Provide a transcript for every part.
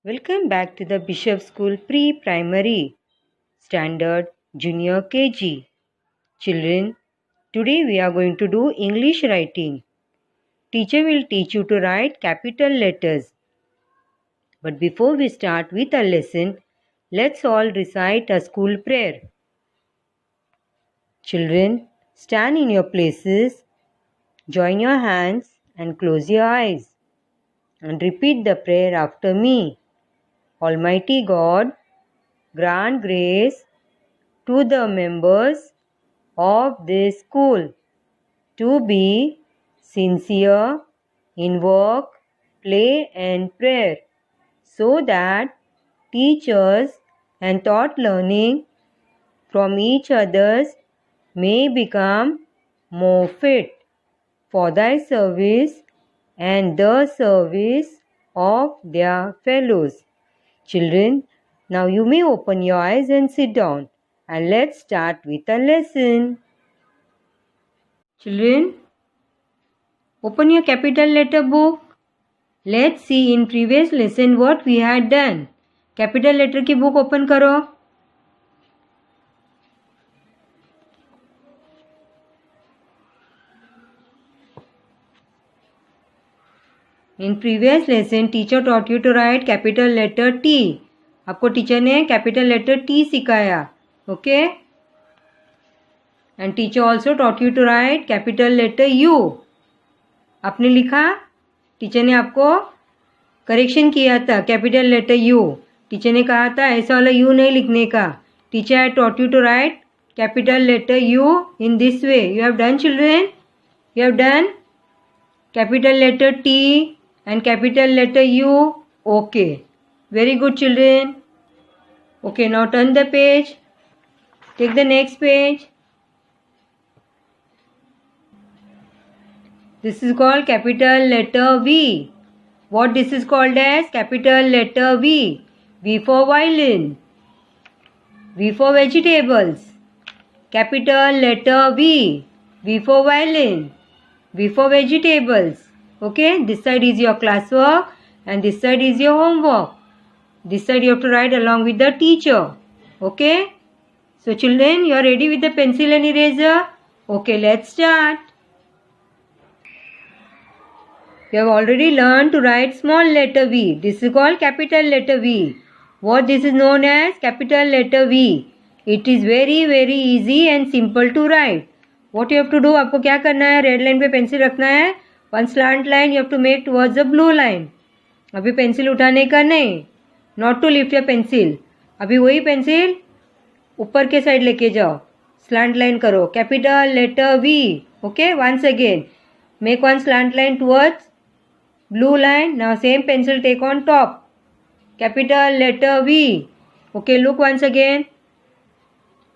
Welcome back to the Bishop School Pre-Primary Standard Junior KG. Children, today we are going to do English writing. Teacher will teach you to write capital letters. But before we start with our lesson, let's all recite a school prayer. Children, stand in your places, join your hands and close your eyes and repeat the prayer after me. Almighty God, grant grace to the members of this school to be sincere in work, play and prayer, so that teachers and thought learning from each others may become more fit for thy service and the service of their fellows. Children, now you may open your eyes and sit down, and let's start with a lesson. Children, open your capital letter book. Let's see in previous lesson what we had done. Capital letter की book open करो. In previous lesson, teacher taught you to write capital letter T. आपको teacher ने capital letter T सिखाया. Okay? And teacher also taught you to write capital letter U. आपने लिखा, teacher ने आपको correction किया था कैपिटल लेटर यू. टीचर ने कहा था ऐसा वाला यू नहीं लिखने का. Teacher had taught you to write capital letter U in this way. You have done children? You have done capital letter T and capital letter U. Okay. Very good children. Okay, now turn the page. Take the next page. This is called capital letter V. What this is called as? Capital letter V. V for violin. V for vegetables. Capital letter V. V for violin. V for vegetables. Okay, this side is your classwork and this side is your homework. This side you have to write along with the teacher. Okay, so children, you are ready with the pencil and eraser? Okay, let's start. You have already learned to write small letter V. This is called capital letter V. What this is known as? Capital letter V. It is very easy and simple to write. What you have to do? आपको क्या करना है? Red line पे pencil रखना है. One slant line you have to make towards the blue line. अभी pencil उठाने का नहीं. Not to lift your pencil. अभी वही पेंसिल ऊपर के साइड लेके जाओ. Slant line करो. Capital letter V. Okay, once again. Make one slant line towards blue line. Now same pencil take on top. Capital letter V. Okay, look once again.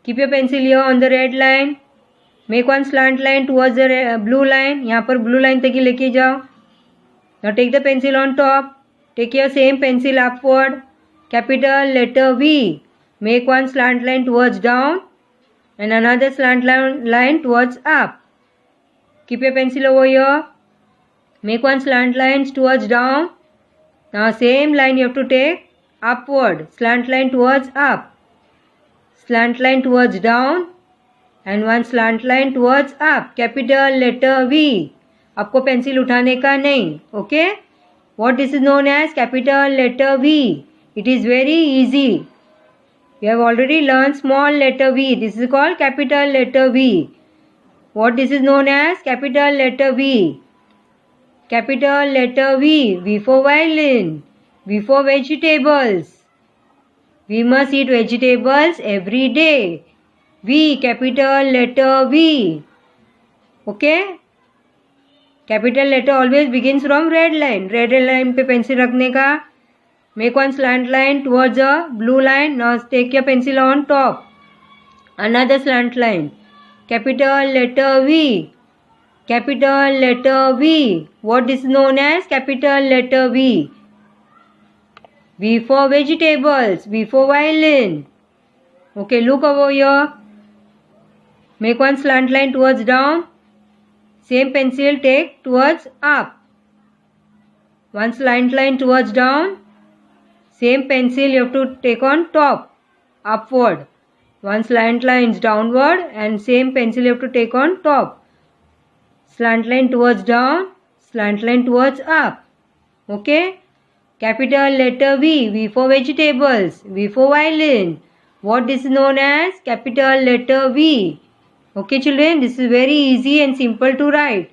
Keep your pencil here on the red line. Make one slant line towards the blue line. यहाँ पर blue line तक ही लेके जाओ. Now take the pencil on top. Take your same pencil upward. Capital letter V. Make one slant line towards down and another slant line towards up. Keep your pencil over here. Make one slant line towards down. Now same line you have to take upward. Slant line towards up. Slant line towards down. And one slant line towards up. Capital letter V. आपको pencil उठाने का नहीं. Okay? What this is known as? Capital letter V. It is very easy. You have already learned small letter V. This is called capital letter V. What this is known as? Capital letter V. Capital letter V. V for violin. V for vegetables. We must eat vegetables every day. V, capital letter V. Okay? Capital letter always begins from red line. Red line पे pencil रखने का. Make one slant line towards a blue line. Now take your pencil on top. Another slant line. Capital letter V. Capital letter V. What is known as capital letter V? V for vegetables. V for violin. Okay, look over here. Make one slant line towards down. Same pencil take towards up. One slant line towards down. Same pencil you have to take on top, upward. One slant line is downward and same pencil you have to take on top. Slant line towards down, slant line towards up. Okay? Capital letter V. V for vegetables. V for violin. What this is known as? Capital letter V. Okay children, this is very easy and simple to write.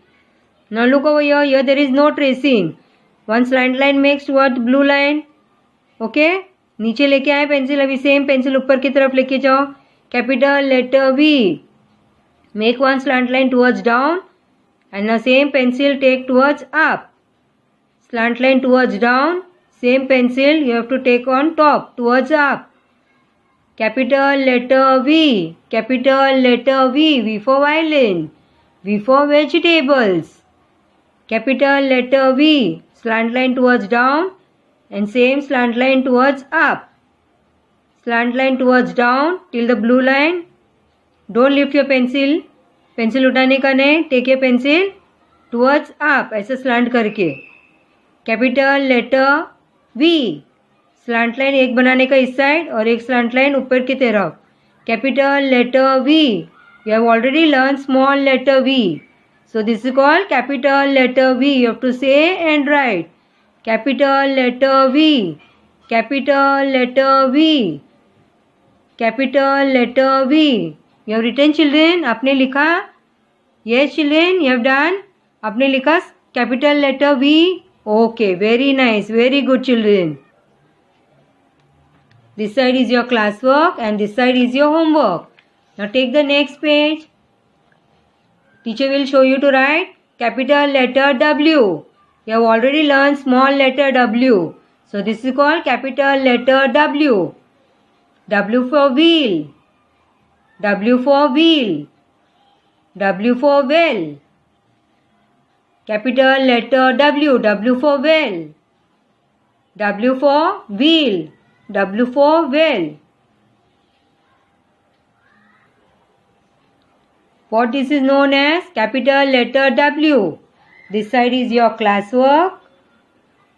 Now look over here. Here there is no tracing. One slant line makes towards blue line. Okay? नीचे लेके आए pencil. अभी same pencil ऊपर की तरफ लेके जाओ. Capital letter V. Make one slant line towards down and the same pencil take towards up. Slant line towards down. Same pencil you have to take on top towards up. Capital letter V. Capital letter V. V for violin. V for vegetables. Capital letter V. Slant line towards down and same slant line towards up. Slant line towards down till the blue line. Don't lift your pencil. पेंसिल उठाने का नहीं. Take your pencil towards up. ऐसे slant करके. Capital letter V. Slant line एक बनाने का इस साइड और एक स्लांट लाइन ऊपर की तरफ. Capital letter V. You have already learned small letter V. So this is called capital letter V. You have to say and write. Capital letter V. Capital letter V. Capital letter V. You have written children. आपने लिखा? Yes children, you have done. आपने लिखा capital letter V. Okay, very nice, very good children. This side is your classwork and this side is your homework. Now take the next page. Teacher will show you to write capital letter W. You have already learned small letter W. So this is called capital letter W. W for wheel. W for wheel. W for well. Capital letter W. W for well. W for wheel. W for well. What this is known as? Capital letter W. This side is your classwork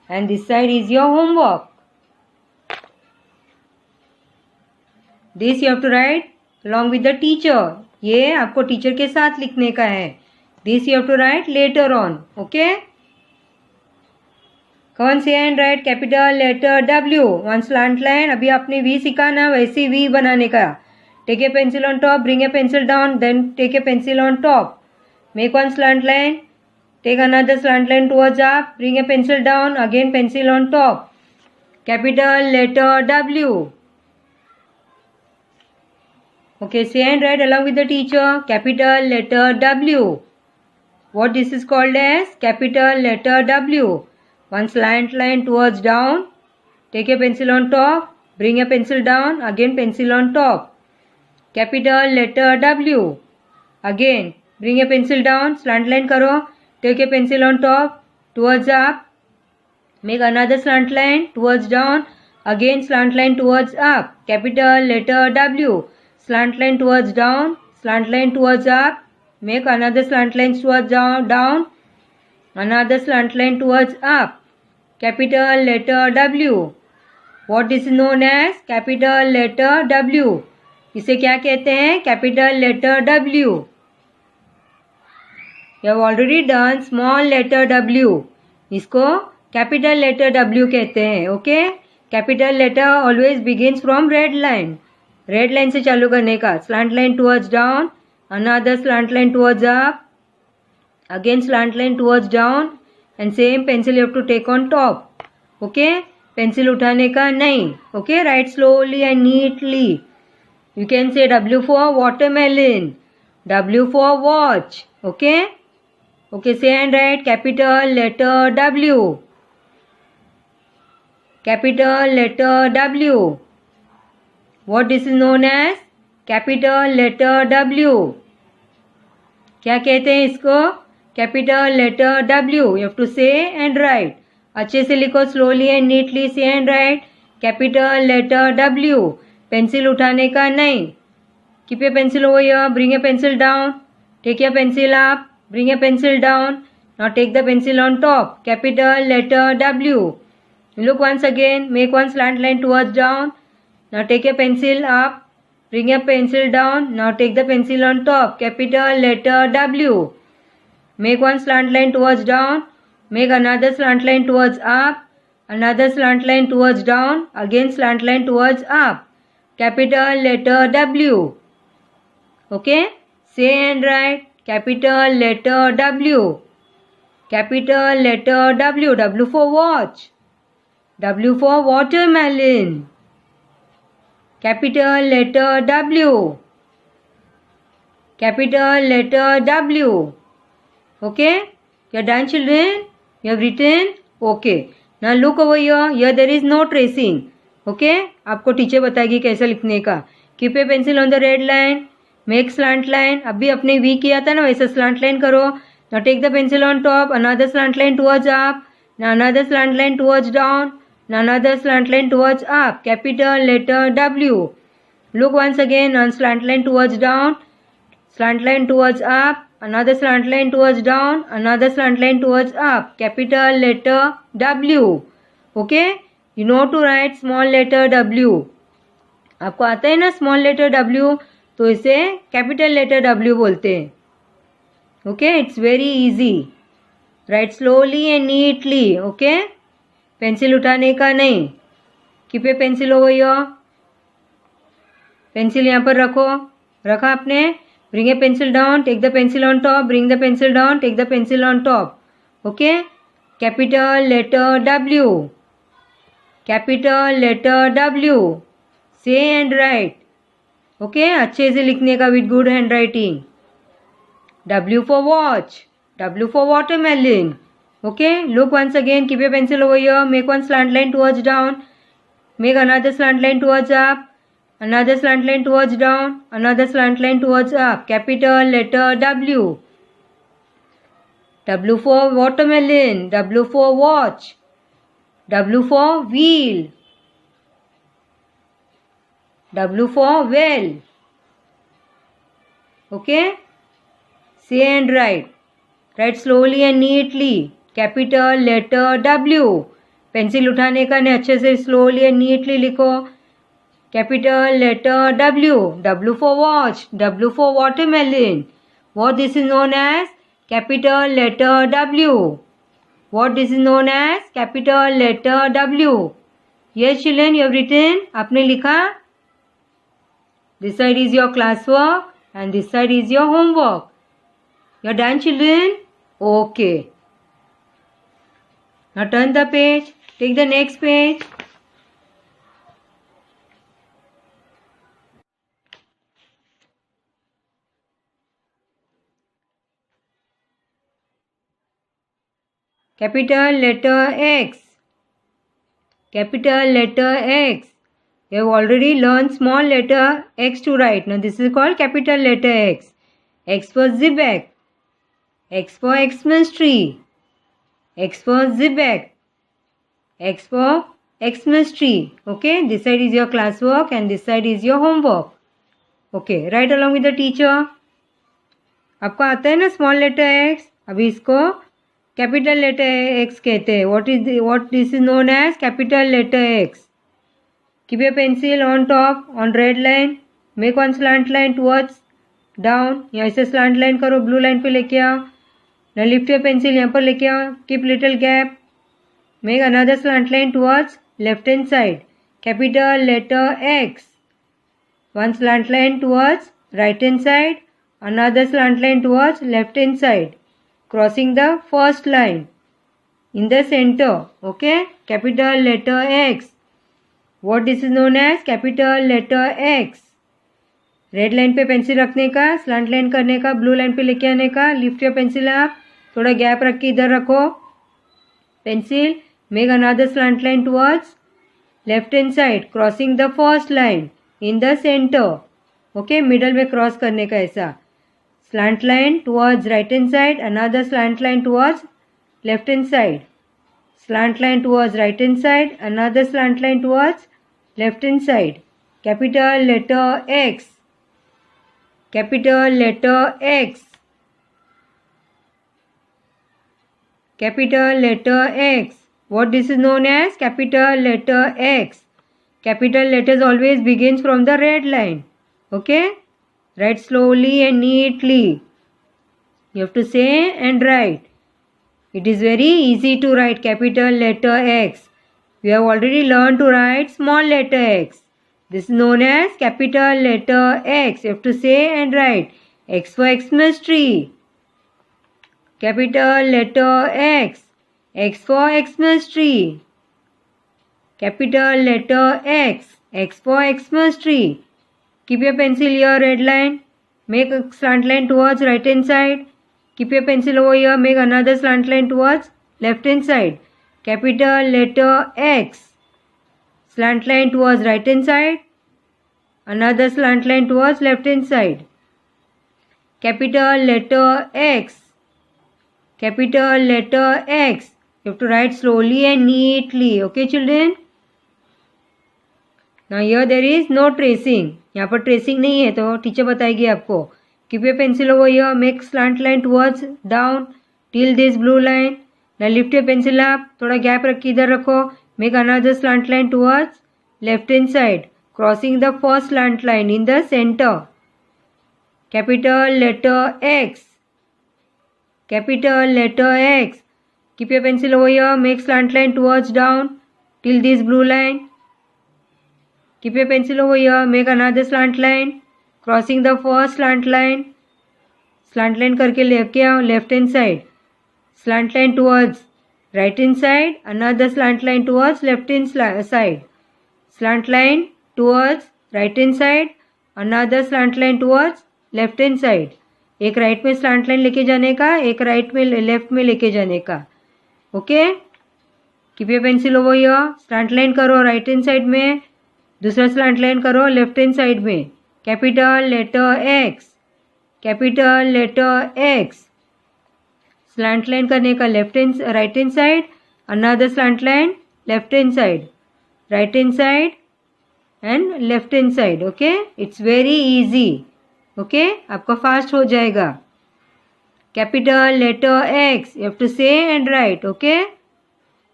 and this side is your homework. This you have to write along with the teacher. ये आपको teacher के साथ लिखने का है. This you have to write later on. Okay? कौन से and write capital letter W. One slant line. अभी आपने V सीखा ना, वैसे V बनाने का. Take a pencil on top, bring a pencil down, then take a pencil on top. Make one slant line, take another slant line towards up, bring a pencil down, again pencil on top. Capital letter W. Okay, say and write along with the teacher. Capital letter W. What this is called as? Capital letter W. One slant line towards down. Take a pencil on top. Bring a pencil down. Again pencil on top. Capital letter W. Again bring a pencil down. Slant line करो. Take a pencil on top. Towards up. Make another slant line towards down. Again slant line towards up. Capital letter W. Slant line towards down. Slant line towards up. Make another slant line towards down. Another slant line towards up. Capital letter W. What this is known as? Capital letter W. इसे क्या कहते हैं? Capital letter W. You have already done small letter W. इसको capital letter W कहते हैं. Okay? Capital letter always begins from red line. Red line से चालू करने का. Slant line towards down. Another slant line towards up. Again slant line towards down. And same pencil you have to take on top. Okay? Pencil उठाने का नहीं. Okay? Write slowly and neatly. You can say W for watermelon. W for watch. Okay? Okay, say and write capital letter W. Capital letter W. What this is known as? Capital letter W. क्या कहते हैं इसको? Capital letter W. You have to say and write. अच्छे से लिखो. Slowly and neatly say and write. Capital letter W. Pencil उठाने का नहीं. Keep your pencil over here. Bring a pencil down. Take your pencil up. Bring a pencil down. Now take the pencil on top. Capital letter W. Look once again. Make one slant line towards down. Now take a pencil up. Bring a pencil down. Now take the pencil on top. Capital letter W. Make one slant line towards down. Make another slant line towards up. Another slant line towards down. Again slant line towards up. Capital letter W. Okay? Say and write. Capital letter W. Capital letter W. W for watch. W for watermelon. Capital letter W. Capital letter W. Okay? You are done, children? You have written? Okay. Now look over here. Here there is no tracing. Okay? आपको teacher बताएगी कैसे लिखने का. Keep a pencil on the red line. Make slant line. अभी अपने V किया था ना वैसे slant line करो. Now take the pencil on top. Another slant line towards up. Now another slant line towards down. Now another slant line towards up. Capital letter W. Look once again on slant line towards down. Slant line towards up. Another slant line towards down. Another slant line towards up. Capital letter W. Okay? You know to write small letter W. आपको आता है ना small letter W, तो इसे capital letter W बोलते हैं. Okay? It's very easy. Write slowly and neatly. Okay? Pencil उठाने का नहीं. Keep a pencil over here. Pencil यहाँ पर रखो. रखा आपने. Bring a pencil down. Take the pencil on top. Bring the pencil down. Take the pencil on top. Okay? Capital letter W. Capital letter W. Say and write. Okay? अच्छे से लिखने का with good handwriting. W for watch. W for watermelon. Okay? Look once again. Keep your pencil over here. Make one slant line towards down. Make another slant line towards up. Another slant line towards down. Another slant line towards up. Capital letter W. W for watermelon. W for watch. W for wheel. W for well. Okay? Say and write. Write slowly and neatly. Capital letter W. Pencil उठाने का नहीं, अच्छे से slowly and neatly लिखो. Capital letter W. W for watch. W for watermelon. What this is known as? Capital letter W. What this is known as? Capital letter W. Yes, children, you have written. आपने लिखा. This side is your classwork and this side is your homework. You are done, children? Okay. Now turn the page. Take the next page. Capital letter X. Capital letter X. You have already learned small letter X to write. Now this is called capital letter X. X for zebak. X for Xmas tree. X for zebak. X for Xmas tree. Okay, this side is your classwork and this side is your homework. Okay, write along with the teacher. आपको आता है ना small letter X? अभी इसको capital letter X कहते हैं. What this is known as capital letter X. Keep your pencil on top on red line. Make one slant line towards down. यहाँ से slant line करो, blue line पे लेके आओ. Now lift your pencil यहाँ पर लेके आओ. Keep little gap. Make another slant line towards left hand side. Capital letter X. One slant line towards right hand side. Another slant line towards left hand side. Crossing the first line. In the center. Okay? Capital letter X. What this is known as? Capital letter X. Red line पे pencil रखने का, slant line करने का, blue line पे लेके आने का. Lift your pencil up. थोड़ा गैप रख के इधर रखो pencil. Make another slant line towards left hand side crossing the first line in the centre. Okay, middle में क्रॉस करने का ऐसा. Slant line towards right hand side, another slant line towards left hand side. Slant line towards right hand side, another slant line towards left hand side. Capital letter X. Capital letter X. Capital letter X. What this is known as? Capital letter X. Capital letters always begins from the red line. Okay? Write slowly and neatly. You have to say and write. It is very easy to write capital letter X. We have already learned to write small letter x. This is known as capital letter X. You have to say and write. X for Xmas tree. Capital letter X. X for Xmas tree. Capital letter X. X for Xmas tree. Keep your pencil here, red line. Make a slant line towards right hand side. Keep your pencil over here. Make another slant line towards left hand side. Capital letter X. Slant line towards right hand side. Another slant line towards left hand side. Capital letter X. Capital letter X. You have to write slowly and neatly. Okay, children? Now here there is no tracing. यहाँ पर tracing नहीं है तो teacher बताएगी आपको. Keep your pencil over here. Make slant line towards down till this blue line. Now lift your pencil up. थोड़ा gap रख के इधर रखो. Make another slant line towards left hand side. Crossing the first slant line in the center. Capital letter X. Capital letter X. Keep your pencil over here. Make slant line towards down till this blue line. Keep your pencil over here. Make another slant line. Crossing the first slant line. Slant line करके लेके आओ left hand side. Slant line towards right hand side. Another slant line towards left hand side. Slant line towards right hand side. Another slant line towards left hand side. एक right में slant line लेके जाने का, एक right में left में लेके जाने का. Okay? Keep your pencil over here. Slant line करो राइट हैंड साइड में, दूसरा स्लांट लाइन करो लेफ्ट हैंड साइड में. Capital letter X. Capital letter X. Slant line करने का left hand right hand side. Another slant line left hand side, right hand side and left hand side. Okay? It's very easy. Okay? आपका fast हो जाएगा. Capital letter X. You have to say and right. Okay?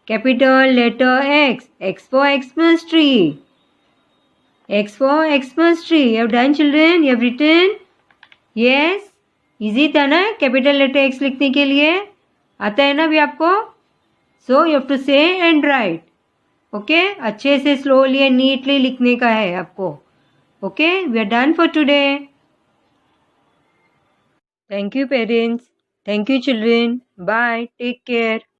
Capital letter X. X for Xmas tree. X for Xmas tree. You have done, children? You have written? Yes. Easy था ना capital letter x लिखने के लिए? आता है ना अभी आपको? So you have to say and write. Okay? अच्छे से स्लोली एंड नीटली लिखने का है आपको. Okay? We are done for today. Thank you, parents. Thank you, children. Bye. Take care.